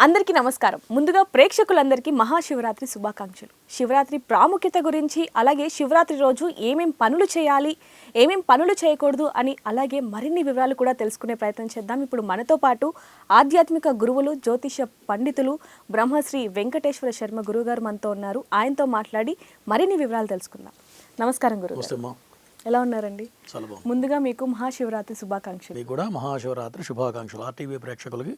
అందరికీ నమస్కారం. ముందుగా ప్రేక్షకులందరికీ మహాశివరాత్రి శుభాకాంక్షలు. శివరాత్రి ప్రాముఖ్యత గురించి, అలాగే శివరాత్రి రోజు ఏమేం పనులు చేయాలి, ఏమేం పనులు చేయకూడదు అని, అలాగే మరిన్ని వివరాలు కూడా తెలుసుకునే ప్రయత్నం చేద్దాం. ఇప్పుడు మనతో పాటు ఆధ్యాత్మిక గురువులు, జ్యోతిష పండితులు బ్రహ్మశ్రీ వెంకటేశ్వర శర్మ గురువుగారు మనతో ఉన్నారు. ఆయనతో మాట్లాడి మరిన్ని వివరాలు తెలుసుకుందాం. నమస్కారం గురుగారు. ఎలా ఉన్నారండి? ముందుగా మీకు మహాశివరాత్రి శుభాకాంక్షలు. మీకు కూడా మహాశివరాత్రి శుభాకాంక్షలు. ఆర్టీవీ ప్రేక్షకులకి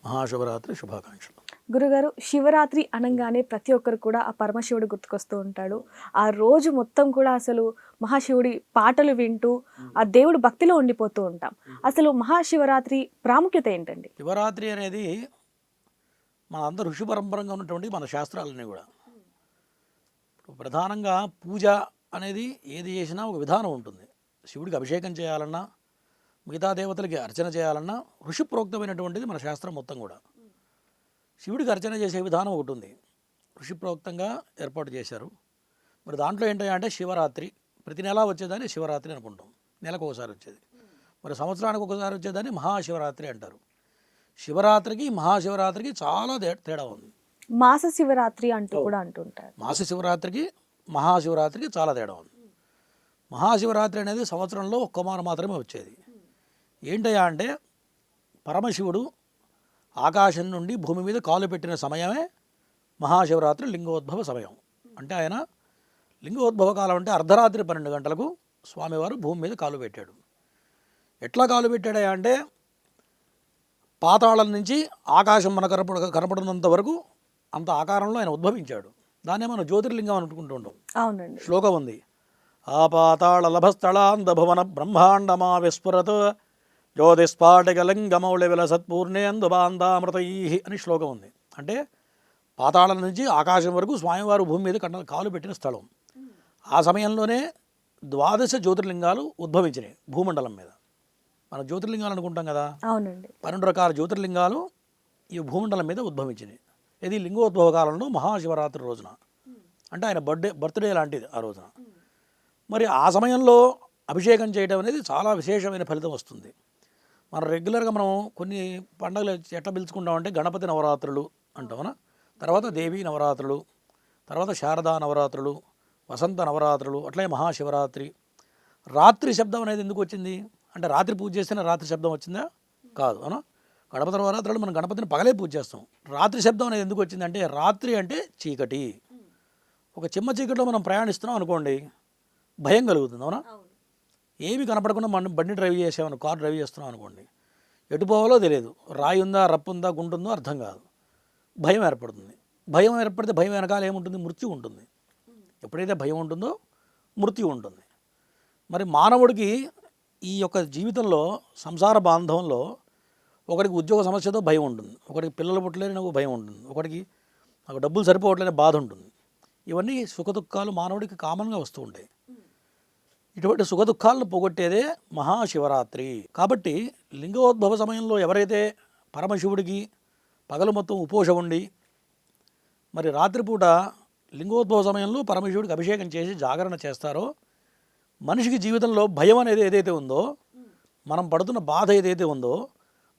మహాశివరాత్రి శుభాకాంక్షలు. గురుగారు, శివరాత్రి అనగానే ప్రతి ఒక్కరు కూడా ఆ పరమశివుడు గుర్తుకొస్తూ ఉంటాడు. ఆ రోజు మొత్తం కూడా అసలు మహాశివుడి పాటలు వింటూ ఆ దేవుడు భక్తిలో ఉండిపోతూ ఉంటాం. అసలు మహాశివరాత్రి ప్రాముఖ్యత ఏంటండి? శివరాత్రి అనేది మన అందరూ ఋషి పరంపరంగా ఉన్నటువంటి మన శాస్త్రాలన్నీ కూడా ప్రధానంగా పూజ అనేది ఏది చేసినా ఒక విధానం ఉంటుంది. శివుడికి అభిషేకం చేయాలన్నా, మిగతా దేవతలకి అర్చన చేయాలన్నా ఋషి ప్రోక్తమైనటువంటిది మన శాస్త్రం మొత్తం కూడా. శివుడికి అర్చన చేసే విధానం ఒకటి ఉంది, ఋషి ప్రోక్తంగా ఏర్పాటు చేశారు. మరి దాంట్లో ఏంటంటే శివరాత్రి ప్రతి నెలా వచ్చేదాన్ని శివరాత్రి అనుకుంటాం, నెలకు ఒకసారి వచ్చేది. మరి సంవత్సరానికి ఒకసారి వచ్చేదాన్ని మహాశివరాత్రి అంటారు. శివరాత్రికి మహాశివరాత్రికి చాలా తేడా ఉంది. మాస శివరాత్రి అంటూ కూడా అంటుంటారు. మాస శివరాత్రికి మహాశివరాత్రికి చాలా తేడా ఉంది. మహాశివరాత్రి అనేది సంవత్సరంలో ఒక్కమారు మాత్రమే వచ్చేది. ఏంటయ్యా అంటే పరమశివుడు ఆకాశం నుండి భూమి మీద కాలు పెట్టిన సమయమే మహాశివరాత్రి లింగోద్భవ సమయం. అంటే ఆయన లింగోద్భవ కాలం అంటే అర్ధరాత్రి 12 గంటలకు స్వామివారు భూమి మీద కాలు పెట్టాడు. ఎట్లా కాలు పెట్టాడయ్యా అంటే పాతాళం నుంచి ఆకాశం మన కనపడినంత వరకు అంత ఆకారంలో ఆయన ఉద్భవించాడు. దాన్నే మనం జ్యోతిర్లింగం అనుకుంటూ ఉంటాం. అవునండి. శ్లోకం ఉంది, ఆ పాతాళ లభస్థళాంధభువన బ్రహ్మాండమా విస్ఫురత్ జ్యోతిస్ఫాటికలింగమౌళి విలసత్పూర్ణేందుబాంధామృతై అని శ్లోకం ఉంది. అంటే పాతాళం నుంచి ఆకాశం వరకు స్వామివారు భూమి మీద కాలు పెట్టిన స్థలం. ఆ సమయంలోనే 12 జ్యోతిర్లింగాలు ఉద్భవించినాయి భూమండలం మీద. మనం జ్యోతిర్లింగాలు అనుకుంటాం కదా. అవునండి. 12 రకాల జ్యోతిర్లింగాలు ఈ భూమండలం మీద ఉద్భవించినాయి. ఇది లింగోద్భవ కాలంలో మహాశివరాత్రి రోజున. అంటే ఆయన బర్త్డే లాంటిది ఆ రోజున. మరి ఆ సమయంలో అభిషేకం చేయడం అనేది చాలా విశేషమైన ఫలితం వస్తుంది. మనం రెగ్యులర్గా మనం కొన్ని పండుగలు ఎట్లా పిలుచుకుంటామంటే గణపతి నవరాత్రులు అంటామనా, తర్వాత దేవీ నవరాత్రులు, తర్వాత శారదా నవరాత్రులు, వసంత నవరాత్రులు, అట్లే మహాశివరాత్రి. రాత్రి శబ్దం అనేది ఎందుకు వచ్చింది అంటే రాత్రి పూజ చేస్తేనే రాత్రి శబ్దం వచ్చిందా? కాదు. అవునా, గణపతి నవరాత్రులు మనం గణపతిని పగలే పూజ చేస్తాం. రాత్రి శబ్దం అనేది ఎందుకు వచ్చింది అంటే రాత్రి అంటే చీకటి. ఒక చిమ్మ చీకటిలో మనం ప్రయాణిస్తున్నాం అనుకోండి, భయం కలుగుతుంది. అవునా, ఏమి కనపడకుండా మనం బండి డ్రైవ్ చేసామని, కారు డ్రైవ్ చేస్తున్నాం అనుకోండి, ఎటు పోవాలో తెలియదు, రాయి ఉందా, రప్పు ఉందా, గుంట ఉందో అర్థం కాదు, భయం ఏర్పడుతుంది. భయం ఏర్పడితే భయం వెనకాల ఏముంటుంది? మృత్యు ఉంటుంది. ఎప్పుడైతే భయం ఉంటుందో మృత్యు ఉంటుంది. మరి మానవుడికి ఈ యొక్క జీవితంలో సంసార బాంధవంలో ఒకడికి ఉద్యోగ సమస్యతో భయం ఉంటుంది, ఒకడికి పిల్లలు పుట్టలేని నాకు భయం ఉంటుంది, ఒకడికి నాకు డబ్బులు సరిపోవట్లేని బాధ ఉంటుంది. ఇవన్నీ సుఖదుఖాలు మానవుడికి కామన్గా వస్తూ ఉంటాయి. ఇటువంటి సుఖదుఖాలను పోగొట్టేదే మహాశివరాత్రి. కాబట్టి లింగోద్భవ సమయంలో ఎవరైతే పరమశివుడికి పగలు మొత్తం ఉపోష ఉండి మరి రాత్రిపూట లింగోద్భవ సమయంలో పరమశివుడికి అభిషేకం చేసి జాగరణ చేస్తారో మనిషికి జీవితంలో భయం అనేది ఏదైతే ఉందో, మనం పడుతున్న బాధ ఏదైతే ఉందో,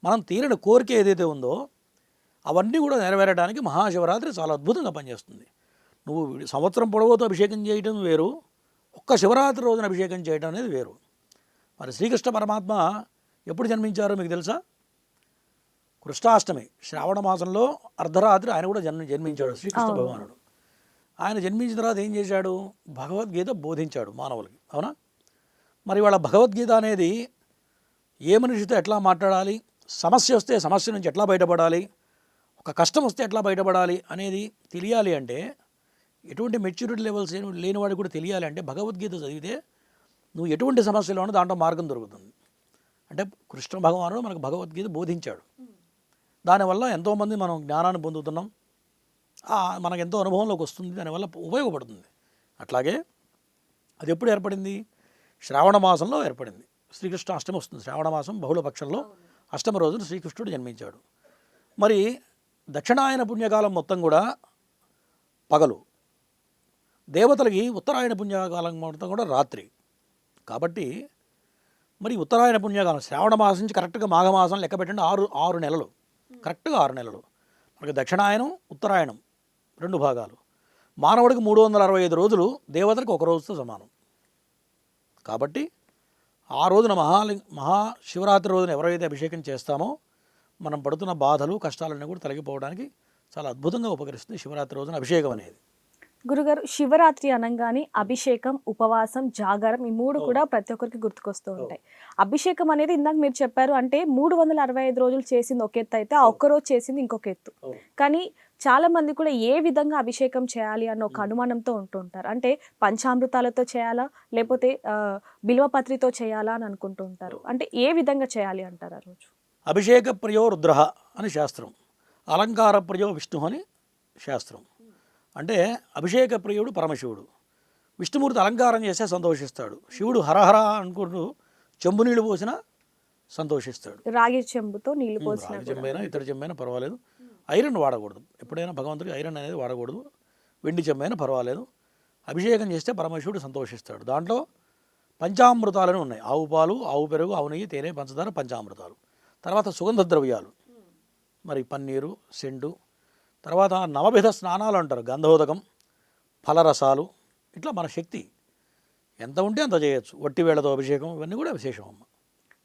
మనం తీరని కోరిక ఏదైతే ఉందో అవన్నీ కూడా నెరవేరడానికి మహాశివరాత్రి చాలా అద్భుతంగా పనిచేస్తుంది. నువ్వు సంవత్సరం పొడవుతో అభిషేకం చేయడం వేరు, ఒక్క శివరాత్రి రోజున అభిషేకం చేయడం అనేది వేరు. మరి శ్రీకృష్ణ పరమాత్మ ఎప్పుడు జన్మించారో మీకు తెలుసా? కృష్ణాష్టమి శ్రావణ మాసంలో అర్ధరాత్రి ఆయన కూడా జన్మించాడు శ్రీకృష్ణ భగవానుడు. ఆయన జన్మించిన తర్వాత ఏం చేశాడు? భగవద్గీత బోధించాడు మానవులకి. అవునా, మరి వాళ్ళ భగవద్గీత అనేది ఏ మనిషితో ఎట్లా మాట్లాడాలి, సమస్య వస్తే సమస్య నుంచి ఎట్లా బయటపడాలి, ఒక కష్టం వస్తే ఎట్లా బయటపడాలి అనేది తెలియాలి అంటే, ఎటువంటి మెచ్యూరిటీ లెవెల్స్ లేని వాడికి కూడా తెలియాలి అంటే భగవద్గీత చదివితే నువ్వు ఎటువంటి సమస్యలో ఉన్నా దాంట్లో మార్గం దొరుకుతుంది. అంటే కృష్ణ భగవానుడు మనకు భగవద్గీత బోధించాడు. దానివల్ల ఎంతోమంది మనం జ్ఞానాన్ని పొందుతున్నాం, మనకు ఎంతో అనుభవంలోకి వస్తుంది, దానివల్ల ఉపయోగపడుతుంది. అట్లాగే అది ఎప్పుడు ఏర్పడింది? శ్రావణ మాసంలో ఏర్పడింది. శ్రీకృష్ణ అష్టమి వస్తుంది, శ్రావణ మాసం బహుళ పక్షంలో అష్టమి రోజున శ్రీకృష్ణుడు జన్మించాడు. మరి దక్షిణాయన పుణ్యకాలం మొత్తం కూడా పగలు, దేవతలకి ఉత్తరాయణ పుణ్యకాలం మొత్తం కూడా రాత్రి. కాబట్టి మరి ఉత్తరాయణ పుణ్యకాలం శ్రావణ మాసం నుంచి కరెక్ట్గా మాఘమాసం లెక్క పెట్టండి, 6 నెలలు, కరెక్ట్గా 6 నెలలు. మనకి దక్షిణాయనం ఉత్తరాయణం 2 భాగాలు. మానవుడికి 365 రోజులు, దేవతలకు ఒక రోజుతో సమానం. కాబట్టి ఆ రోజున మహాశివరాత్రి రోజున ఎవరైతే అభిషేకం చేస్తామో మనం పడుతున్న బాధలు కష్టాలన్నీ కూడా తొలగిపోవడానికి చాలా అద్భుతంగా ఉపకరిస్తుంది శివరాత్రి రోజున అభిషేకం అనేది. గురుగారు, శివరాత్రి అనగానే అభిషేకం, ఉపవాసం, జాగారం ఈ 3 కూడా ప్రతి ఒక్కరికి గుర్తుకొస్తూ ఉంటాయి. అభిషేకం అనేది ఇందాక మీరు చెప్పారు, అంటే 365 రోజులు చేసింది ఒక ఎత్తు అయితే, ఆ ఒక్కరోజు చేసింది ఇంకొక ఎత్తు. కానీ చాలా మంది కూడా ఏ విధంగా అభిషేకం చేయాలి అన్న ఒక అనుమానంతో ఉంటూ ఉంటారు. అంటే పంచామృతాలతో చేయాలా, లేకపోతే బిల్వపత్రితో చేయాలా అని అనుకుంటూ ఉంటారు. అంటే ఏ విధంగా చేయాలి అంటారు ఆ రోజు? అభిషేక ప్రియో రుద్రః అని శాస్త్రం, అలంకార ప్రియో విష్ణు అని శాస్త్రం. అంటే అభిషేక ప్రియుడు పరమశివుడు, విష్ణుమూర్తి అలంకారం చేస్తే సంతోషిస్తాడు, శివుడు హరహర అనుకుంటూ చెంబు నీళ్ళు పోసినా సంతోషిస్తాడు. రాగి చెంబుతో నీళ్లు పోసిన రాగి చెంబైనా ఇతడి చెంబైనా పర్వాలేదు, ఐరన్ వాడకూడదు. ఎప్పుడైనా భగవంతుడికి ఐరన్ అనేది వాడకూడదు, వెండి చెంబైనా పర్వాలేదు. అభిషేకం చేస్తే పరమశివుడు సంతోషిస్తాడు. దాంట్లో పంచామృతాలని ఉన్నాయి, ఆవు పాలు, ఆవు పెరుగు, ఆవు నెయ్యి, తేనె, పంచదార, పంచామృతాలు. తర్వాత సుగంధ ద్రవ్యాలు, మరి పన్నీరు, సెంటు. తర్వాత నవవిధ స్నానాలు అంటారు, గంధోదకం, ఫలరసాలు. ఇట్లా మన శక్తి ఎంత ఉంటే అంత చేయొచ్చు. వట్టి వేళతో అభిషేకం, ఇవన్నీ కూడా విశేషం అమ్మ.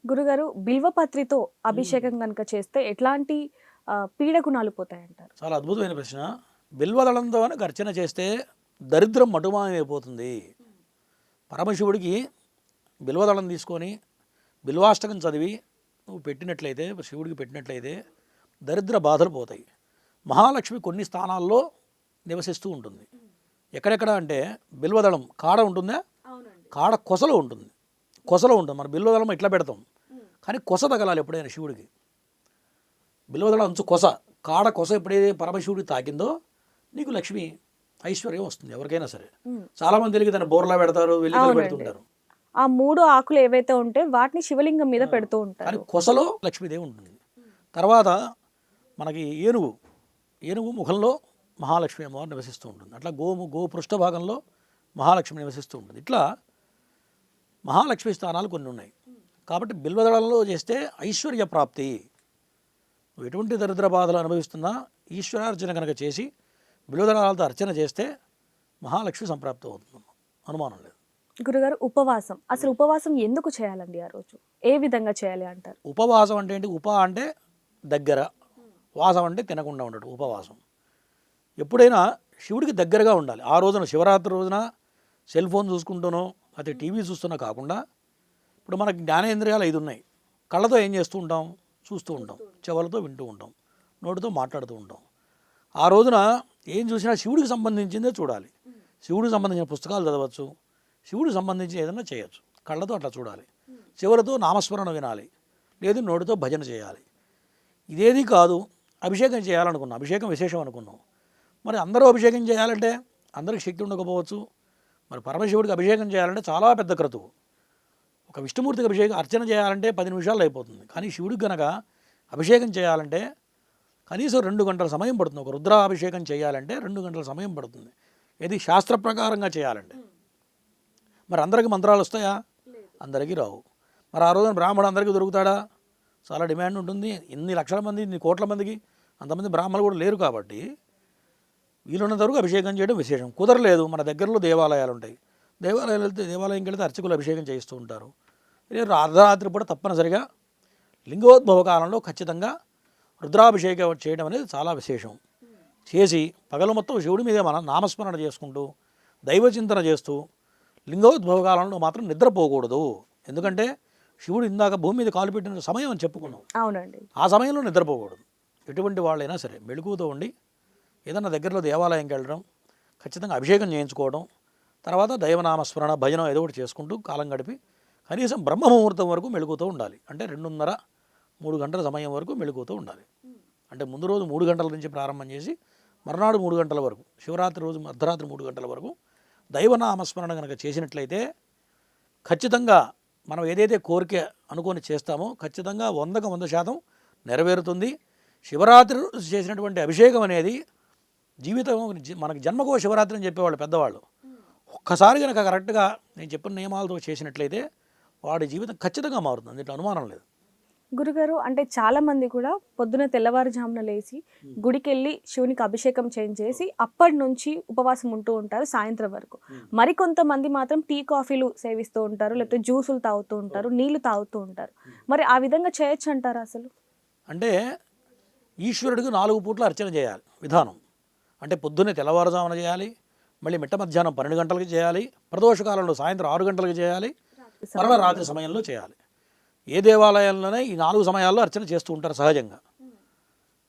గురుగారు, బిల్వపత్రితో అభిషేకం కనుక చేస్తే ఎట్లాంటి పీడ గుణాలు పోతాయంటారు? చాలా అద్భుతమైన ప్రశ్న. బిల్వదళంతో అర్చన చేస్తే దరిద్రం మటుమాయమైపోతుంది. పరమశివుడికి బిల్వదళం తీసుకొని బిల్వాష్టకం చదివి నువ్వు పెట్టినట్లయితే, శివుడికి పెట్టినట్లయితే దరిద్ర బాధలు పోతాయి. మహాలక్ష్మి కొన్ని స్థానాల్లో నివసిస్తూ ఉంటుంది. ఎక్కడెక్కడ అంటే బిల్వదళం కాడ ఉంటుందా, కాడ కొసలో ఉంటుంది, కొసలో ఉంటుంది. మన బిల్వదళం ఇట్లా పెడతాం, కానీ కొస తగలాలి ఎప్పుడైనా శివుడికి. బిల్వదళం అంచు కొస, కాడ కొస ఎప్పుడైతే పరమశివుడికి తాకిందో నీకు లక్ష్మి ఐశ్వర్యం వస్తుంది ఎవరికైనా సరే. చాలామంది తెలియదు దాన్ని బోర్లా పెడతారు, వెల్లికలు పెడుతుంటారు. ఆ 3 ఆకులు ఏవైతే ఉంటే వాటిని శివలింగం మీద పెడుతూ ఉంటారు. కానీ కొసలో లక్ష్మీదేవి ఉంటుంది. తర్వాత మనకి ఏనుగు ముఖంలో మహాలక్ష్మి అమ్మవారు నివసిస్తూ ఉంటుంది. అట్లా గో పృష్ఠ భాగంలో మహాలక్ష్మి నివసిస్తూ ఉంటుంది. ఇట్లా మహాలక్ష్మి స్థానాలు కొన్ని ఉన్నాయి. కాబట్టి బిల్వదళంలో చేస్తే ఐశ్వర్య ప్రాప్తి. నువ్వు ఎటువంటి దరిద్ర బాధలు అనుభవిస్తున్నా ఈశ్వరార్చన కనుక చేసి బిల్వదళాలతో అర్చన చేస్తే మహాలక్ష్మి సంప్రాప్తి అవుతుంది, అనుమానం లేదు. గురుగారు, ఉపవాసం, అసలు ఉపవాసం ఎందుకు చేయాలండి ఆ రోజు? ఏ విధంగా చేయాలి అంటారు? ఉపవాసం అంటే ఏంటి? ఉప అంటే దగ్గర, వాసం అంటే తినకుండా ఉండడం ఉపవాసం. ఎప్పుడైనా శివుడికి దగ్గరగా ఉండాలి. ఆ రోజున శివరాత్రి రోజున సెల్ ఫోన్ చూసుకుంటూనో అయితే టీవీ చూస్తున్నా కాకుండా, ఇప్పుడు మనకి జ్ఞానేంద్రియాలు 5 ఉన్నాయి. కళ్ళతో ఏం చేస్తూ ఉంటాం? చూస్తూ ఉంటాం, చెవులతో వింటూ ఉంటాం, నోటితో మాట్లాడుతూ ఉంటాం. ఆ రోజున ఏం చూసినా శివుడికి సంబంధించిందే చూడాలి. శివుడికి సంబంధించిన పుస్తకాలు చదవచ్చు, శివుడికి సంబంధించిన ఏదైనా చేయొచ్చు. కళ్ళతో అట్లా చూడాలి, చెవులతో నామస్మరణ వినాలి, లేదు నోటితో భజన చేయాలి. ఇదేది కాదు అభిషేకం చేయాలనుకున్నాం, అభిషేకం విశేషం అనుకున్నాం. మరి అందరూ అభిషేకం చేయాలంటే అందరికి శక్తి ఉండకపోవచ్చు. మరి పరమశివుడికి అభిషేకం చేయాలంటే చాలా పెద్ద క్రతువు. ఒక విష్ణుమూర్తికి అభిషేకం అర్చన చేయాలంటే 10 నిమిషాల్లో అయిపోతుంది. కానీ శివుడికి కనుక అభిషేకం చేయాలంటే కనీసం 2 గంటల సమయం పడుతుంది. ఒక రుద్రాభిషేకం చేయాలంటే 2 గంటల సమయం పడుతుంది. ఇది శాస్త్ర ప్రకారంగా చేయాలంటే. మరి అందరికీ మంత్రాలు వస్తాయా? అందరికీ రావు. మరి ఆ రోజున బ్రాహ్మణుడు అందరికీ దొరుకుతాడా? చాలా డిమాండ్ ఉంటుంది. ఇన్ని లక్షల మంది, ఇన్ని కోట్ల మందికి అంతమంది బ్రాహ్మణులు కూడా లేరు. కాబట్టి వీలున్నంత వరకు అభిషేకం చేయడం విశేషం. కుదరలేదు, మన దగ్గరలో దేవాలయాలు ఉంటాయి, దేవాలయంకి వెళ్తే అర్చకులు అభిషేకం చేయిస్తూ ఉంటారు. అర్ధరాత్రి పూట తప్పనిసరిగా లింగోద్భవ కాలంలో ఖచ్చితంగా రుద్రాభిషేకం చేయడం అనేది చాలా విశేషం. చేసి పగలు మొత్తం శివుడి మీదే మనం నామస్మరణ చేసుకుంటూ దైవచింతన చేస్తూ లింగోద్భవ కాలంలో మాత్రం నిద్రపోకూడదు. ఎందుకంటే శివుడు ఇందాక భూమి మీద కాలు పెట్టిన సమయం అని చెప్పుకున్నాం. అవునండి. ఆ సమయంలో నిద్రపోకూడదు. ఎటువంటి వాళ్ళైనా సరే మెళుకువతో ఉండి ఏదన్నా దగ్గరలో దేవాలయంకి వెళ్ళడం, ఖచ్చితంగా అభిషేకం చేయించుకోవడం, తర్వాత దైవనామస్మరణ భజన ఏదో ఒకటి చేసుకుంటూ కాలం గడిపి కనీసం బ్రహ్మముహూర్తం వరకు మెళుకుతూ ఉండాలి. అంటే 2:30-3 గంటల సమయం వరకు మెళుకుతూ ఉండాలి. అంటే ముందు రోజు 3 గంటల నుంచి ప్రారంభం చేసి మరునాడు 3 గంటల వరకు, శివరాత్రి రోజు అర్ధరాత్రి 3 గంటల వరకు దైవనామస్మరణ కనుక చేసినట్లయితే ఖచ్చితంగా మనం ఏదైతే కోరిక అనుకొని చేస్తామో ఖచ్చితంగా 100% నెరవేరుతుంది. శివరాత్రి రోజు చేసినటువంటి అభిషేకం అనేది జీవితం, మనకి జన్మకో శివరాత్రి అని చెప్పేవాళ్ళు పెద్దవాళ్ళు. ఒక్కసారి కనుక కరెక్ట్గా నేను చెప్పిన నియమాలతో చేసినట్లయితే వాడి జీవితం ఖచ్చితంగా మారుతుంది, ఇట్లా అనుమానం లేదు. గురుగారు అంటే చాలా మంది కూడా పొద్దున తెల్లవారుజామున లేచి గుడికెళ్ళి శివునికి అభిషేకం చేయించేసి అప్పటి నుంచి ఉపవాసం ఉంటూ ఉంటారు సాయంత్రం వరకు. మరికొంతమంది మాత్రం టీ కాఫీలు సేవిస్తూ ఉంటారు, లేకపోతే జ్యూసులు తాగుతూ ఉంటారు, నీళ్లు తాగుతూ ఉంటారు. మరి ఆ విధంగా చేయొచ్చు అంటారా అసలు? అంటే ఈశ్వరుడికి 4 పూట్ల అర్చన చేయాలి విధానం. అంటే పొద్దున్నే తెల్లవారుజామున చేయాలి, మళ్ళీ మిట్ట మధ్యాహ్నం 12 గంటలకి చేయాలి, ప్రదోషకాలంలో సాయంత్రం 6 గంటలకి చేయాలి, మరలా రాత్రి సమయంలో చేయాలి. ఏ దేవాలయంలోనే ఈ 4 సమయాల్లో అర్చన చేస్తూ ఉంటారు సహజంగా.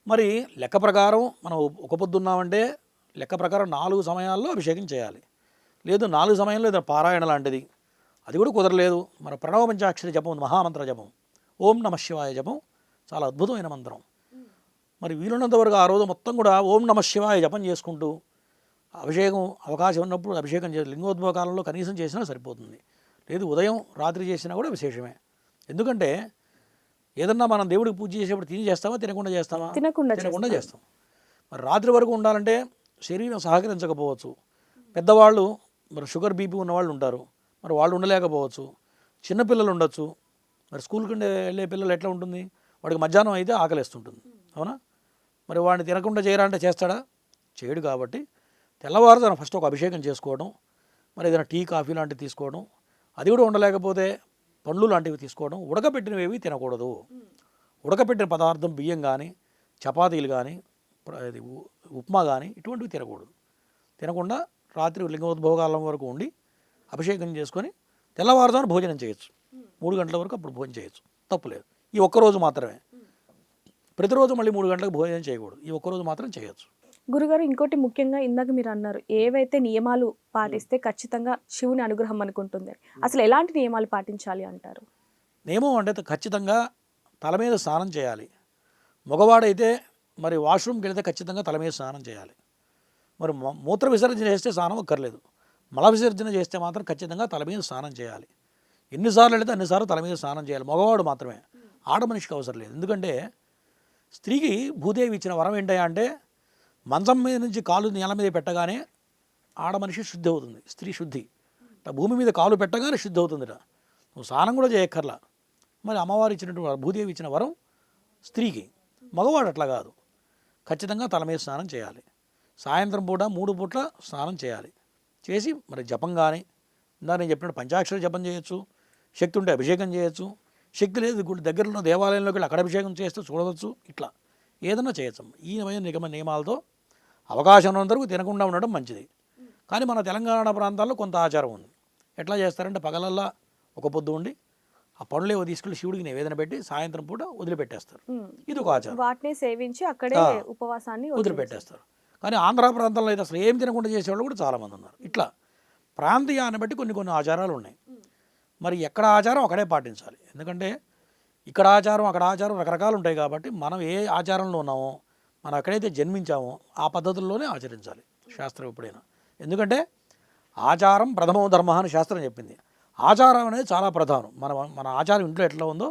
మరి లెక్క ప్రకారం మనం ఒక పొద్దున్నామంటే లెక్క ప్రకారం 4 సమయాల్లో అభిషేకం చేయాలి. లేదు 4 సమయంలో ఏదైనా పారాయణ లాంటిది, అది కూడా కుదరలేదు, మన ప్రణవ పంచాక్షరి జపం ఉంది, మహామంత్ర జపం, ఓం నమః శివాయ జపం చాలా అద్భుతమైన మంత్రం. మరి వీలున్నంత వరకు ఆ రోజు మొత్తం కూడా ఓం నమః శివాయ జపం చేసుకుంటూ అభిషేకం అవకాశం ఉన్నప్పుడు అభిషేకం చేసి లింగోద్భవ కాలంలో కనీసం చేసినా సరిపోతుంది. లేదు ఉదయం రాత్రి చేసినా కూడా విశేషమే. ఎందుకంటే ఏదన్నా మనం దేవుడికి పూజ చేసేప్పుడు తిని చేస్తామా తినకుండా చేస్తామా? తినకుండా చేస్తాం. మరి రాత్రి వరకు ఉండాలంటే శరీరం సహకరించకపోవచ్చు. పెద్దవాళ్ళు మరి షుగర్ బీపీ ఉన్నవాళ్ళు ఉంటారు, మరి వాళ్ళు ఉండలేకపోవచ్చు. చిన్నపిల్లలు ఉండొచ్చు. మరి స్కూల్కి వెళ్ళే పిల్లలు ఎట్లా ఉంటుంది, వాడికి మధ్యాహ్నం అయితే ఆకలిస్తుంటుంది, అవునా? మరి వాడిని తినకుండా చేయరా అంటే చేస్తాడా? చేయడు. కాబట్టి తెల్లవారుజామున ఫస్ట్ ఒక అభిషేకం చేసుకోవడం, మరి ఏదైనా టీ కాఫీ లాంటివి తీసుకోవడం, అది కూడా ఉండలేకపోతే పండ్లు లాంటివి తీసుకోవడం. ఉడకపెట్టినవి తినకూడదు. ఉడకపెట్టిన పదార్థం బియ్యం కానీ చపాతీలు కానీ ఉప్మా కానీ ఇటువంటివి తినకూడదు. తినకుండా రాత్రి లింగోద్భవకాలం వరకు ఉండి అభిషేకం చేసుకొని తెల్లవారుజామున భోజనం చేయొచ్చు. 3 గంటల వరకు అప్పుడు భోజనం చేయొచ్చు, తప్పులేదు. ఈ ఒక్కరోజు మాత్రమే. ప్రతిరోజు మళ్ళీ 3 గంటలకు భోజనం చేయకూడదు, ఈ ఒక్కరోజు మాత్రం చేయొచ్చు. గురుగారు ఇంకోటి ముఖ్యంగా ఇందాక మీరు అన్నారు ఏవైతే నియమాలు పాటిస్తే ఖచ్చితంగా శివుని అనుగ్రహం అనుకుంటుంది, అసలు ఎలాంటి నియమాలు పాటించాలి అంటారు? నియమం అంటే ఖచ్చితంగా తల మీద స్నానం చేయాలి. మగవాడైతే మరి వాష్రూమ్కి వెళితే ఖచ్చితంగా తల మీద స్నానం చేయాలి. మరి మూత్ర విసర్జన చేస్తే స్నానం అక్కర్లేదు. మల విసర్జన చేస్తే మాత్రం ఖచ్చితంగా తల మీద స్నానం చేయాలి. ఎన్నిసార్లు వెళితే అన్నిసార్లు తల మీద స్నానం చేయాలి, మగవాడు మాత్రమే. ఆడ మనిషికి అవసరం లేదు. ఎందుకంటే స్త్రీకి భూదేవి ఇచ్చిన వరం ఏంటయ్యా అంటే మంచం మీద నుంచి కాలు నేల మీద పెట్టగానే ఆడ మనిషి శుద్ధి అవుతుంది, స్త్రీ శుద్ధి. భూమి మీద కాలు పెట్టగానే శుద్ధి అవుతుందిట, నువ్వు స్నానం కూడా చేయక్కర్లా. మరి అమ్మవారు ఇచ్చినటువంటి భూదేవి ఇచ్చిన వరం స్త్రీకి. మగవాడు అట్లా కాదు, ఖచ్చితంగా తల మీద స్నానం చేయాలి. సాయంత్రం పూట 3 పూట్ల స్నానం చేయాలి. చేసి మరి జపం కానీ ఇందా నేను చెప్పినట్టు పంచాక్షర జపం చేయొచ్చు, శక్తి ఉంటే అభిషేకం చేయొచ్చు, శక్తి లేదు గుడి దగ్గరలో దేవాలయంలోకి వెళ్ళి అక్కడ అభిషేకం చేస్తూ చూడవచ్చు, ఇట్లా ఏదన్నా చేయొచ్చు. ఈ నియమాలతో అవకాశం ఉన్నంత వరకు తినకుండా ఉండడం మంచిది. కానీ మన తెలంగాణ ప్రాంతాల్లో కొంత ఆచారం ఉంది. ఎట్లా చేస్తారంటే పగలల్లా ఒక పొద్దు ఉండి ఆ పనులేవో తీసుకెళ్ళి శివుడికి నివేదన పెట్టి సాయంత్రం పూట వదిలిపెట్టేస్తారు. ఇది ఒక ఆచారం. వాటిని సేవించి అక్కడే ఉపవాసాన్ని వదిలిపెట్టేస్తారు. కానీ ఆంధ్ర ప్రాంతంలో అయితే అసలు ఏం తినకుండా చేసేవాళ్ళు కూడా చాలామంది ఉన్నారు. ఇట్లా ప్రాంతీయాన్ని బట్టి కొన్ని ఆచారాలు ఉన్నాయి. మరి ఎక్కడ ఆచారం అక్కడే పాటించాలి. ఎందుకంటే ఇక్కడ ఆచారం అక్కడ ఆచారం రకరకాలు ఉంటాయి. కాబట్టి మనం ఏ ఆచారంలో ఉన్నామో, మనం ఎక్కడైతే జన్మించామో ఆ పద్ధతుల్లోనే ఆచరించాలి శాస్త్రం ఎప్పుడైనా. ఎందుకంటే ఆచారం ప్రథమో ధర్మ అని శాస్త్రం చెప్పింది. ఆచారం అనేది చాలా ప్రధానం. మన ఆచారం ఇంట్లో ఎట్లా ఉందో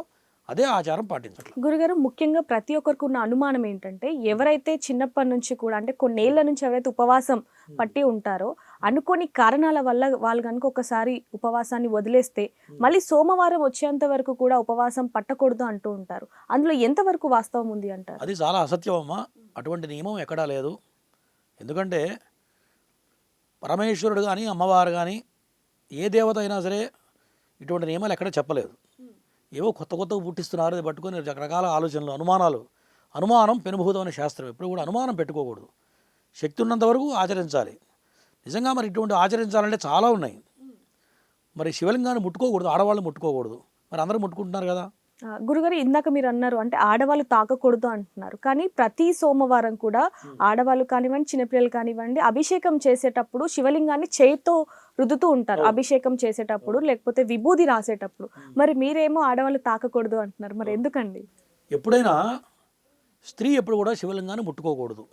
అదే ఆచారం పాటించాలి. గురుగారు ముఖ్యంగా ప్రతి ఒక్కరికి ఉన్న అనుమానం ఏంటంటే ఎవరైతే చిన్నప్పటి నుంచి కూడా అంటే కొన్నేళ్ల నుంచి ఎవరైతే ఉపవాసం పట్టి ఉంటారో అనుకోని కారణాల వల్ల వాళ్ళు కనుక ఒకసారి ఉపవాసాన్ని వదిలేస్తే మళ్ళీ సోమవారం వచ్చేంత వరకు కూడా ఉపవాసం పట్టకూడదు అంటూ ఉంటారు. అందులో ఎంతవరకు వాస్తవం ఉంది అంటారు? అది చాలా అసత్యం అమ్మా. అటువంటి నియమం ఎక్కడా లేదు. ఎందుకంటే పరమేశ్వరుడు కానీ అమ్మవారు కానీ ఏ దేవత అయినా సరే ఇటువంటి నియమాలు ఎక్కడ చెప్పలేదు. ఏవో కొత్తగా పుట్టిస్తున్నారు, అది పట్టుకొని రకరకాల ఆలోచనలు అనుమానం పెనుభూతం అనే శాస్త్రం. ఎప్పుడు కూడా అనుమానం పెట్టుకోకూడదు. శక్తి ఉన్నంత వరకు ఆచరించాలి. నిజంగా మరి ఇటువంటి ఆచరించాలంటే చాలా ఉన్నాయి. మరి శివలింగాన్ని ముట్టుకోకూడదు, ఆడవాళ్ళు ముట్టుకోకూడదు. మరి అందరూ ముట్టుకుంటున్నారు కదా. గురుగారు ఇందాక మీరు అన్నారు అంటే ఆడవాళ్ళు తాకకూడదు అంటున్నారు, కానీ ప్రతి సోమవారం కూడా ఆడవాళ్ళు కానివ్వండి చిన్నపిల్లలు కానివ్వండి అభిషేకం చేసేటప్పుడు శివలింగాన్ని చేతితో రుద్దుతూ ఉంటారు అభిషేకం చేసేటప్పుడు, లేకపోతే విభూది రాసేటప్పుడు. మరి మీరేమో ఆడవాళ్ళు తాకకూడదు అంటున్నారు, మరి ఎందుకండి? ఎప్పుడైనా స్త్రీ ఎప్పుడు కూడా శివలింగాన్ని ముట్టుకోకూడదు.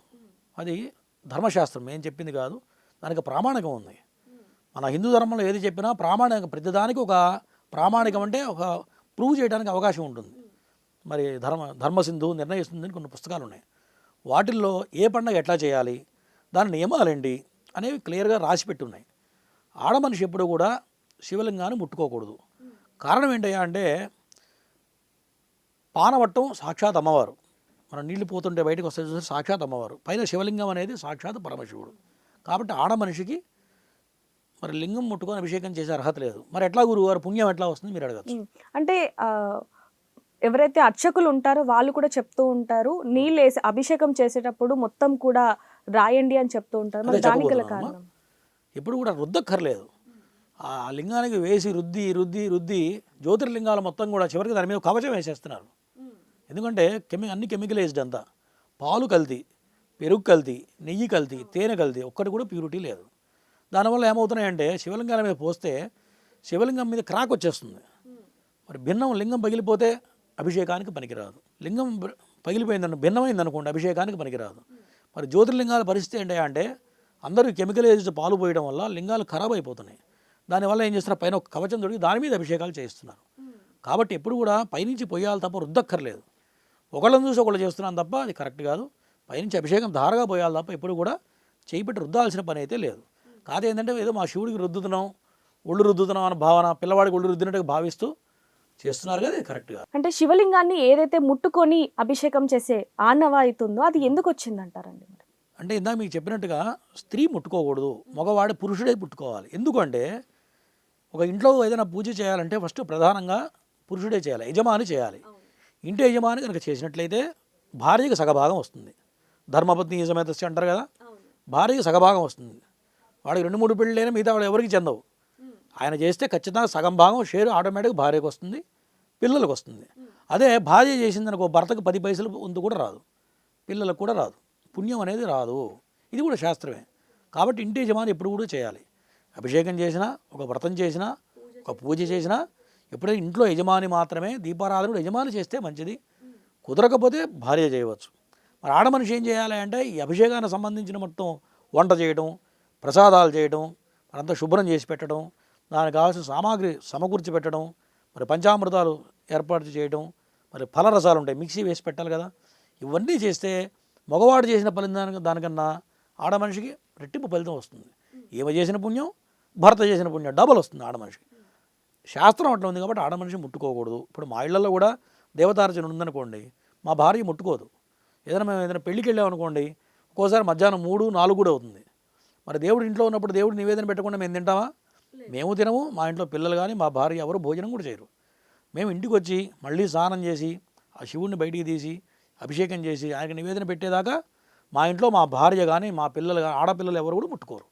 అది ధర్మశాస్త్రం, ఏం చెప్పింది కాదు, దానికి ప్రామాణికం ఉంది. మన హిందూ ధర్మంలో ఏది చెప్పినా ప్రామాణికం, ప్రతిదానికి ఒక ప్రామాణికం అంటే ఒక ప్రూవ్ చేయడానికి అవకాశం ఉంటుంది. మరి ధర్మసింధు నిర్ణయిస్తుంది అని కొన్ని పుస్తకాలు ఉన్నాయి. వాటిల్లో ఏ పండుగ ఎట్లా చేయాలి, దాని నియమాలేంటి అనేవి క్లియర్గా రాసిపెట్టి ఉన్నాయి. ఆడమనిషి ఎప్పుడు కూడా శివలింగాన్ని ముట్టుకోకూడదు. కారణం ఏంటయ్యా అంటే పానవట్టం సాక్షాత్ అమ్మవారు, మనం నీళ్లు పోతుంటే బయటకు వస్తే చూస్తే సాక్షాత్ అమ్మవారు, పైన శివలింగం అనేది సాక్షాత్ పరమశివుడు. కాబట్టి ఆడ మనిషికి మరి లింగం ముట్టుకొని అభిషేకం చేసే అర్హత లేదు. మరి ఎట్లా గురువుగారు పుణ్యం ఎట్లా వస్తుంది మీరు అడగచ్చు. అంటే ఎవరైతే అర్చకులు ఉంటారో వాళ్ళు కూడా చెప్తూ ఉంటారు, నీళ్ళు వేసి అభిషేకం చేసేటప్పుడు మొత్తం కూడా రాయండి అని చెప్తూ ఉంటారు. మరి అదే దానికి గల చెప్పబోతున్నానమ్మా. కారణం ఎప్పుడు కూడా రుద్దక్కర్లేదు. ఆ లింగానికి వేసి రుద్ది రుద్ది రుద్ది జ్యోతిర్లింగాలు మొత్తం కూడా చివరికి దాని మీద కవచం వేసేస్తున్నారు. ఎందుకంటే అన్ని కెమికలైజ్డ్ అంతా, పాలు కల్తీ, పెరుగు కల్తీ, నెయ్యి కల్తీ, తేనె కల్తీ, ఒక్కటి కూడా ప్యూరిటీ లేదు. దానివల్ల ఏమవుతున్నాయంటే శివలింగాల మీద పోస్తే శివలింగం మీద క్రాక్ వచ్చేస్తుంది. మరి భిన్నం లింగం పగిలిపోతే అభిషేకానికి పనికిరాదు. లింగం పగిలిపోయిందన్న భిన్నమైందనుకోండి అభిషేకానికి పనికిరాదు. మరి జ్యోతిర్లింగాల పరిస్థితి ఏంటి అంటే అందరూ కెమికలైజ్డ్ పాలు పోయడం వల్ల లింగాలు ఖరాబ్ అయిపోతున్నాయి. దానివల్ల ఏం చేస్తున్నారు, పైన ఒక కవచం దొరికి దాని మీద అభిషేకాలు చేస్తున్నారు. కాబట్టి ఎప్పుడు కూడా పైనుంచి పోయాలి తప్ప రుద్దక్కర్లేదు. ఒకళ్ళని చూసి ఒకళ్ళు చేస్తున్నాం తప్ప అది కరెక్ట్ కాదు. పైనుంచి అభిషేకం ధారగా పోయాలి తప్ప ఎప్పుడు కూడా చేయి పెట్టి రుద్దాల్సిన పని అయితే లేదు. కాదు ఏంటంటే ఏదో మా శివుడికి రుద్దుతున్నాం, ఒళ్ళు రుద్దుతున్నాం అన్న భావన, పిల్లవాడికి ఒళ్ళు రుద్దినట్టుగా భావిస్తూ చేస్తున్నారు కదా, ఇది కరెక్ట్ కాదు. అంటే శివలింగాన్ని ఏదైతే ముట్టుకొని అభిషేకం చేసే ఆనవాయితీ ఉందో అది ఎందుకు వచ్చిందంటారండి? మరి అంటే ఇందాక మీకు చెప్పినట్టుగా స్త్రీ ముట్టుకోకూడదు, మగవాడు పురుషుడే ముట్టుకోవాలి. ఎందుకంటే ఒక ఇంట్లో ఏదైనా పూజ చేయాలంటే ఫస్ట్ ప్రధానంగా పురుషుడే చేయాలి, యజమాని చేయాలి. ఇంటి యజమాని కనుక చేసినట్లయితే భార్యకి సగభాగం వస్తుంది. ధర్మపత్ని యజమేతస్య అంటారు కదా, భార్యకి సగభాగం వస్తుంది. వాడికి 2-3 పెళ్ళైనా మిగతా వాడు ఎవరికి చెందవు. ఆయన చేస్తే ఖచ్చితంగా సగం భాగం షేర్ ఆటోమేటిక్గా భార్యకు వస్తుంది, పిల్లలకు వస్తుంది. అదే భార్య చేసిందనుకో భర్తకు 10 పైసలు వంతు కూడా రాదు, పిల్లలకు కూడా రాదు, పుణ్యం అనేది రాదు. ఇది కూడా శాస్త్రమే. కాబట్టి ఇంటి యజమాని ఎప్పుడు కూడా చేయాలి. అభిషేకం చేసినా, ఒక వ్రతం చేసినా, ఒక పూజ చేసినా ఎప్పుడైనా ఇంట్లో యజమాని మాత్రమే, దీపారాధన యజమాని చేస్తే మంచిది. కుదరకపోతే భార్య చేయవచ్చు. మరి ఆడ మనిషి ఏం చేయాలి అంటే ఈ అభిషేకానికి సంబంధించిన మొత్తం వంట చేయడం, ప్రసాదాలు చేయడం, మరంతా శుభ్రం చేసి పెట్టడం, దానికి కావాల్సిన సామాగ్రి సమకూర్చి పెట్టడం, మరి పంచామృతాలు ఏర్పాటు చేయడం, మరి ఫలరసాలు ఉంటాయి మిక్సీ వేసి పెట్టాలి కదా, ఇవన్నీ చేస్తే మగవాడు చేసిన ఫలితం దానికన్నా ఆడ మనిషికి రెట్టింపు ఫలితం వస్తుంది. ఈమె చేసిన పుణ్యం, భర్త చేసిన పుణ్యం డబల్ వస్తుంది ఆడ మనిషికి. శాస్త్రం అట్లా ఉంది కాబట్టి ఆడ మనిషి ముట్టుకోకూడదు. ఇప్పుడు మా ఇళ్లలో కూడా దేవతార్చన ఉందనుకోండి, మా భార్య ముట్టుకోదు. మేము ఏదైనా పెళ్ళికి వెళ్ళామనుకోండి, ఒక్కోసారి మధ్యాహ్నం 3-4 కూడా అవుతుంది. మరి దేవుడు ఇంట్లో ఉన్నప్పుడు దేవుడు నివేదన పెట్టకుండా మేము తింటామా? మేము తినము, మా ఇంట్లో పిల్లలు కానీ మా భార్య ఎవరు భోజనం కూడా చేయరు. మేము ఇంటికి వచ్చి మళ్ళీ స్నానం చేసి ఆ శివుడిని బయటికి తీసి అభిషేకం చేసి ఆయనకి నివేదన పెట్టేదాకా మా ఇంట్లో మా భార్య కానీ మా పిల్లలు కానీ ఆడపిల్లలు ఎవరు కూడా ముట్టుకోరు.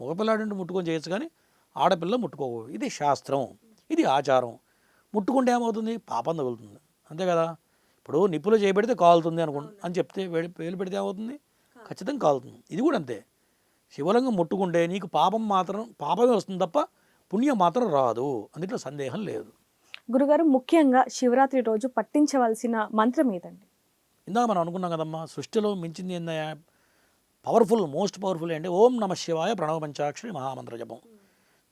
మగపిల్లాడంటే ముట్టుకొని చేయొచ్చు కానీ ఆడపిల్ల ముట్టుకోకూడదు. ఇది శాస్త్రం, ఇది ఆచారం. ముట్టుకుంటే ఏమవుతుంది? పాపం తగులుతుంది, అంతే కదా. ఇప్పుడు నిప్పులు చేయబెడితే కాలుతుంది అని చెప్తే వేలు పెడితే ఏమవుతుంది? ఖచ్చితంగా కాలుతుంది. ఇది కూడా అంతే. శివలింగం ముట్టుకుంటే నీకు పాపమే వస్తుంది తప్ప పుణ్యం మాత్రం రాదు, అందులో సందేహం లేదు. గురుగారు, ముఖ్యంగా శివరాత్రి రోజు పట్టించవలసిన మంత్రం ఏదండి? ఇందాక మనం అనుకున్నాం కదమ్మా, సృష్టిలో మించింది ఏందయ్యా, మోస్ట్ పవర్ఫుల్ అంటే ఓం నమ శివాయ ప్రణవ పంచాక్షరి మహామంత్ర జపం.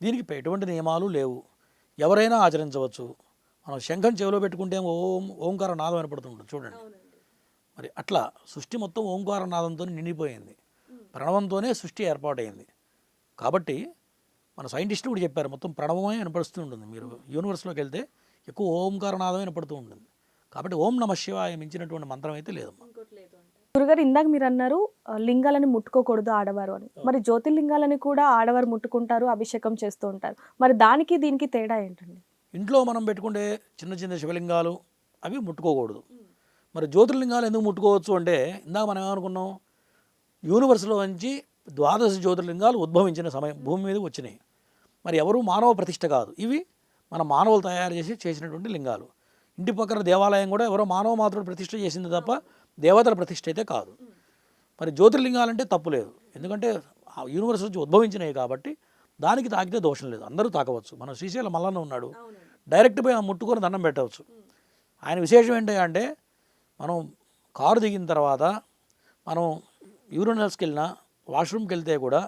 దీనికి ఎటువంటి నియమాలు లేవు, ఎవరైనా ఆచరించవచ్చు. మనం శంఖం చెవిలో పెట్టుకుంటే ఓంకార నాదం వినపడుతుంటుంది చూడండి. మరి అట్లా సృష్టి మొత్తం ఓంకార నాదంతో నిండిపోయింది, ప్రణవంతోనే సృష్టి ఏర్పాటైంది. కాబట్టి మన సైంటిస్టులు కూడా చెప్పారు మొత్తం ప్రణవమే వినపడుతూ ఉంటుంది. మీరు యూనివర్స్లోకి వెళ్తే ఎక్కువ ఓంకార నాదం వినపడుతూ ఉంటుంది. కాబట్టి ఓం నమ శివాయ మించినటువంటి మంత్రం అయితే లేదమ్మా. గురుగారు, ఇందాక మీరు అన్నారు లింగాలని ముట్టుకోకూడదు ఆడవారు అని. మరి జ్యోతిర్లింగాలని కూడా ఆడవారు ముట్టుకుంటారు, అభిషేకం చేస్తూ ఉంటారు. మరి దానికి దీనికి తేడా ఏంటండి? ఇంట్లో మనం పెట్టుకుంటే చిన్న చిన్న శివలింగాలు అవి ముట్టుకోకూడదు. మరి జ్యోతిర్లింగాలు ఎందుకు ముట్టుకోవచ్చు అంటే ఇందాక మనం ఏమనుకున్నాం, యూనివర్స్లో నుంచి 12 జ్యోతిర్లింగాలు ఉద్భవించిన సమయం భూమి మీద వచ్చినాయి. మరి ఎవరు మానవ ప్రతిష్ఠ కాదు, ఇవి మన మానవులు తయారు చేసినటువంటి లింగాలు. ఇంటి పక్కన దేవాలయం కూడా ఎవరో మానవ మాత్రుడు ప్రతిష్ఠ చేసింది తప్ప దేవతల ప్రతిష్ఠ అయితే కాదు. మరి జ్యోతిర్లింగాలంటే తప్పు లేదు, ఎందుకంటే ఆ యూనివర్స్ నుంచి ఉద్భవించినాయి కాబట్టి దానికి తాకితే దోషం లేదు, అందరూ తాకవచ్చు. మన శ్రీశైలం మల్లన్న ఉన్నాడు, డైరెక్ట్ పోయి ముట్టుకొని దండం పెట్టవచ్చు. ఆయన విశేషం ఏంటంటే మనం కారు దిగిన తర్వాత మనం యూరినల్స్కి వెళ్ళినా వాష్రూమ్కి వెళ్తే కూడా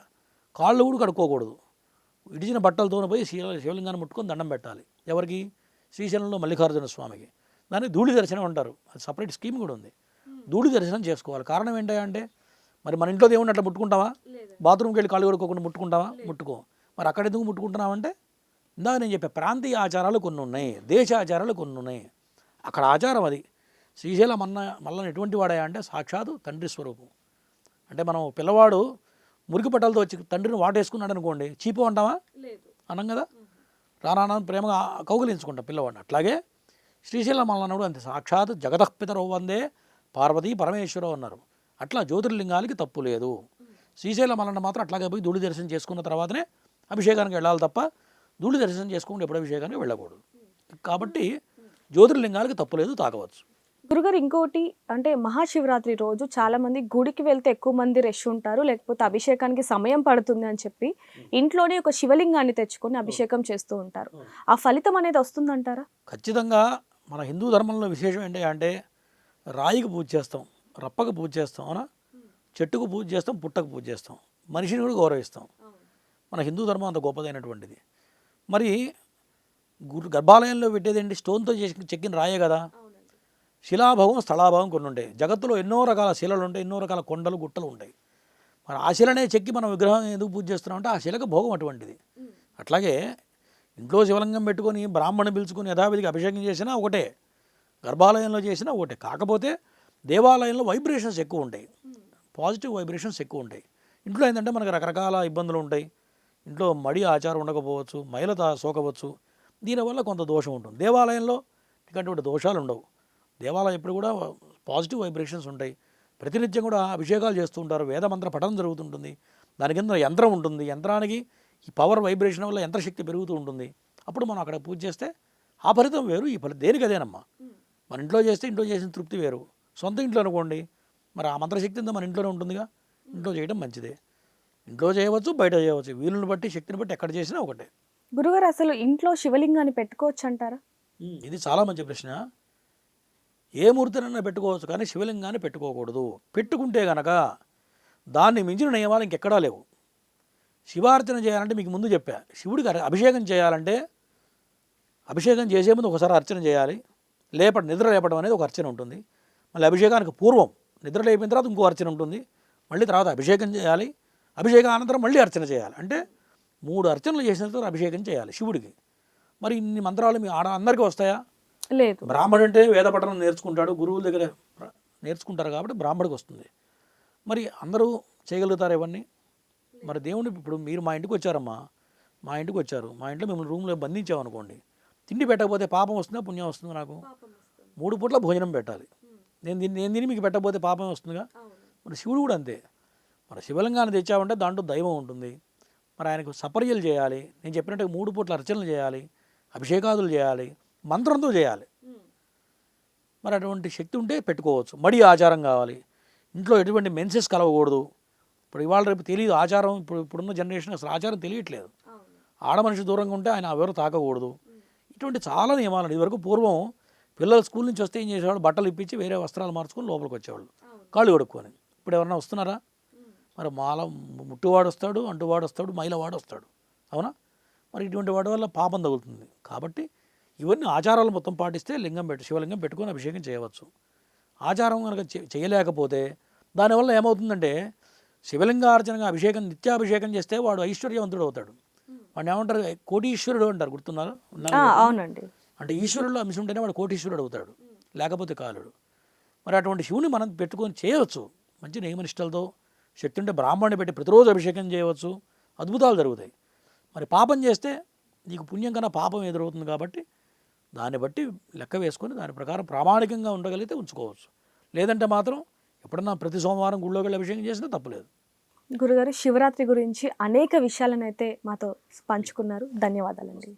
కాళ్ళు కూడా కడుక్కోకూడదు, ఇడిచిన బట్టలతో పోయి శివలింగాన్ని ముట్టుకొని దండం పెట్టాలి. ఎవరికి? శ్రీశైలంలో మల్లికార్జున స్వామికి. దాన్ని ధూళి దర్శనం అంటారు, అది సపరేట్ స్కీమ్ కూడా ఉంది. ధూళి దర్శనం చేసుకోవాలి. కారణం ఏంటంటే మరి మన ఇంట్లో దేవుడిని అట్లా ముట్టుకుంటావా? బాత్రూమ్కి వెళ్ళి కాళ్ళు కడుక్కోకుండా ముట్టుకుంటావా? ముట్టుకో. మరి అక్కడ ఎందుకు ముట్టుకుంటున్నామంటే ఇందాక నేను చెప్పే ప్రాంతీయ ఆచారాలు కొన్ని ఉన్నాయి, దేశ ఆచారాలు కొన్ని ఉన్నాయి. అక్కడ ఆచారం అది. శ్రీశైలం మల్లన్న ఎటువంటి వాడా అంటే సాక్షాత్ తండ్రి స్వరూపం. అంటే మనం పిల్లవాడు మురికి పట్టాలతో వచ్చి తండ్రిని వాటేసుకున్నాడు అనుకోండి, చీపు అంటామా? అనం కదా. రానా ప్రేమగా కౌగిలించుకుంటాం పిల్లవాడిని. అట్లాగే శ్రీశైలం మల్లన్నప్పుడు అంతే, సాక్షాత్ జగదఃపితరో వందే పార్వతీ పరమేశ్వరరావు అన్నారు. అట్లా జ్యోతిర్లింగాలకి తప్పు లేదు. శ్రీశైలం మల్లన్న మాత్రం అట్లాగే పోయి ధూళి దర్శనం చేసుకున్న తర్వాతనే అభిషేకానికి వెళ్ళాలి తప్ప ధూళి దర్శనం చేసుకుంటే ఎప్పుడు అభిషేకానికి వెళ్ళకూడదు. కాబట్టి జ్యోతిర్లింగాలకి తప్పు లేదు, తాకవచ్చు. గురుగారు ఇంకోటి అంటే మహాశివరాత్రి రోజు చాలా మంది గుడికి వెళ్తే ఎక్కువ మంది రష్ ఉంటారు, లేకపోతే అభిషేకానికి సమయం పడుతుంది అని చెప్పి ఇంట్లోనే ఒక శివలింగాన్ని తెచ్చుకొని అభిషేకం చేస్తూ ఉంటారు. ఆ ఫలితం అనేది వస్తుందంటారా? ఖచ్చితంగా మన హిందూ ధర్మంలో విశేషం ఏంటి అంటే రాయికి పూజ చేస్తాం, రప్పకు పూజ చేస్తాం, అవునా, చెట్టుకు పూజ చేస్తాం, పుట్టకు పూజ చేస్తాం, మనిషిని కూడా గౌరవిస్తాం. మన హిందూ ధర్మం అంత గొప్పదైనటువంటిది. మరి గర్భాలయంలో పెట్టేదేంటి? స్టోన్తో చేసి చెక్కిన రాయే కదా. శిలాభావం స్థలాభావం కొన్ని ఉంటాయి. జగత్తులో ఎన్నో రకాల శిలలు ఉంటాయి, ఎన్నో రకాల కొండలు గుట్టలు ఉంటాయి. మరి ఆ శిలనే చెక్కి మనం విగ్రహం ఎందుకు పూజ చేస్తున్నామంటే ఆ శిలకు భోగం అటువంటిది. అట్లాగే ఇంట్లో శివలింగం పెట్టుకొని బ్రాహ్మణుని పిలుచుకొని యథావిధిగా అభిషేకం చేసినా ఒకటే, గర్భాలయంలో చేసినా ఒకటే. కాకపోతే దేవాలయంలో వైబ్రేషన్స్ ఎక్కువ ఉంటాయి, పాజిటివ్ వైబ్రేషన్స్ ఎక్కువ ఉంటాయి. ఇంట్లో ఏంటంటే మనకు రకరకాల ఇబ్బందులు ఉంటాయి. ఇంట్లో మడి ఆచారం ఉండకపోవచ్చు, మైలత సోకవచ్చు, దీనివల్ల కొంత దోషం ఉంటుంది. దేవాలయంలో ఇటువంటి దోషాలు ఉండవు. దేవాలయం ఎప్పుడు కూడా పాజిటివ్ వైబ్రేషన్స్ ఉంటాయి. ప్రతినిత్యం కూడా అభిషేకాలు చేస్తూ ఉంటారు, వేదమంత్ర పఠనం జరుగుతుంటుంది. దాని కింద యంత్రం ఉంటుంది, యంత్రానికి ఈ పవర్ వైబ్రేషన్ వల్ల యంత్రశక్తి పెరుగుతూ ఉంటుంది. అప్పుడు మనం అక్కడ పూజ చేస్తే ఆ ఫలితం వేరు, ఈ ఫలితం దేనికి అదేనమ్మా. మన ఇంట్లో చేస్తే ఇంట్లో చేసిన తృప్తి వేరు. సొంత ఇంట్లో అనుకోండి, మరి ఆ మంత్రశక్తి అంతా మన ఇంట్లోనే ఉంటుందిగా. ఇంట్లో చేయడం మంచిదే. ఇంట్లో చేయవచ్చు, బయట చేయవచ్చు, వీలుని బట్టి శక్తిని బట్టి ఎక్కడ చేసినా ఒకటే. గురుగారు అసలు ఇంట్లో శివలింగాన్ని పెట్టుకోవచ్చు అంటారా? ఇది చాలా మంచి ప్రశ్న. ఏ మూర్తినైనా పెట్టుకోవచ్చు, కానీ శివలింగాన్ని పెట్టుకోకూడదు. పెట్టుకుంటే గనక దాన్ని మించిన నియమాలు ఇంకెక్కడా లేవు. శివార్చన చేయాలంటే మీకు ముందు చెప్పా, శివుడికి అభిషేకం చేయాలంటే అభిషేకం చేసే ముందు ఒకసారి అర్చన చేయాలి. నిద్ర లేపడం అనేది ఒక అర్చన ఉంటుంది. మళ్ళీ అభిషేకానికి పూర్వం నిద్ర లేపిన తర్వాత ఇంకో అర్చన ఉంటుంది. మళ్ళీ తర్వాత అభిషేకం చేయాలి, అభిషేకం అనంతరం మళ్ళీ అర్చన చేయాలి. అంటే 3 అర్చనలు చేసిన తర్వాత అభిషేకం చేయాలి శివుడికి. మరి ఇన్ని మంత్రాలు మీ అందరికీ వస్తాయా? లేదు. బ్రాహ్మడు అంటే వేద పఠనం నేర్చుకుంటాడు, గురువుల దగ్గర నేర్చుకుంటారు కాబట్టి బ్రాహ్మడికి వస్తుంది. మరి అందరూ చేయగలుగుతారు ఇవన్నీ? మరి దేవుని ఇప్పుడు మీరు మా ఇంటికి వచ్చారమ్మా, మా ఇంటికి వచ్చారు, మా ఇంట్లో మిమ్మల్ని రూమ్లో బంధించామనుకోండి, తిండి పెట్టకపోతే పాపం వస్తుందా పుణ్యం వస్తుందా? నాకు 3 పూట్ల భోజనం పెట్టాలి. నేను తిని మీకు పెట్టకపోతే పాపం వస్తుందిగా. మరి శివుడు కూడా అంతే. మరి శివలింగాన్ని తెచ్చామంటే దాంట్లో దైవం ఉంటుంది. మరి ఆయనకు సపర్యలు చేయాలి, నేను చెప్పినట్టు 3 పూట్ల అర్చనలు చేయాలి, అభిషేకాదులు చేయాలి, మంత్రంతో చేయాలి. మరి అటువంటి శక్తి ఉంటే పెట్టుకోవచ్చు. మడి ఆచారం కావాలి, ఇంట్లో ఎటువంటి మెన్సెస్ కలవకూడదు. ఇప్పుడు ఇవాళ రేపు తెలియదు ఆచారం, ఇప్పుడున్న జనరేషన్ అసలు ఆచారం తెలియట్లేదు. ఆడమనిషి దూరంగా ఉంటే ఆయన ఎవరు తాకకూడదు. ఇటువంటి చాలా నియమాలు. ఇదివరకు పూర్వం పిల్లలు స్కూల్ నుంచి వస్తే ఏం చేసేవాళ్ళు, బట్టలు ఇప్పించి వేరే వస్త్రాలు మార్చుకొని లోపలికి వచ్చేవాళ్ళు కాళ్ళు కడుక్కొని. ఇప్పుడు ఎవరన్నా వస్తున్నారా? మరి ముట్టువాడు వస్తాడు, అంటువాడు వస్తాడు, మైలవాడు వస్తాడు, అవునా. మరి ఇటువంటి వాడి వల్ల పాపం తగులుతుంది. కాబట్టి ఇవన్నీ ఆచారాలు మొత్తం పాటిస్తే శివలింగం పెట్టుకొని అభిషేకం చేయవచ్చు. ఆచారం కనుక చేయలేకపోతే దానివల్ల ఏమవుతుందంటే శివలింగార్చనగా నిత్యాభిషేకం చేస్తే వాడు ఐశ్వర్యవంతుడు అవుతాడు. వాడిని ఏమంటారు? కోటీశ్వరుడు అంటారు, గుర్తున్నారు? అవునండి. అంటే ఈశ్వరుడు అంశం ఉంటేనే వాడు కోటీశ్వరుడు అవుతాడు, లేకపోతే కాలుడు. మరి అటువంటి శివుని మనం పెట్టుకొని చేయవచ్చు. మంచి నియమనిష్టలతో శక్తి ఉంటే బ్రాహ్మణ్ణి పెట్టి ప్రతిరోజు అభిషేకం చేయవచ్చు, అద్భుతాలు జరుగుతాయి. మరి పాపం చేస్తే నీకు పుణ్యం కన్నా పాపం ఎదురవుతుంది. కాబట్టి దాన్ని బట్టి లెక్క వేసుకొని దాని ప్రకారం ప్రామాణికంగా ఉండగలిగితే ఉంచుకోవచ్చు. లేదంటే మాత్రం ఎప్పుడన్నా ప్రతి సోమవారం గుళ్ళోకి వెళ్ళి అభిషేకం చేసినా తప్పులేదు. గురుగారు శివరాత్రి గురించి అనేక విషయాలను అయితే మాతో పంచుకున్నారు. ధన్యవాదాలండి.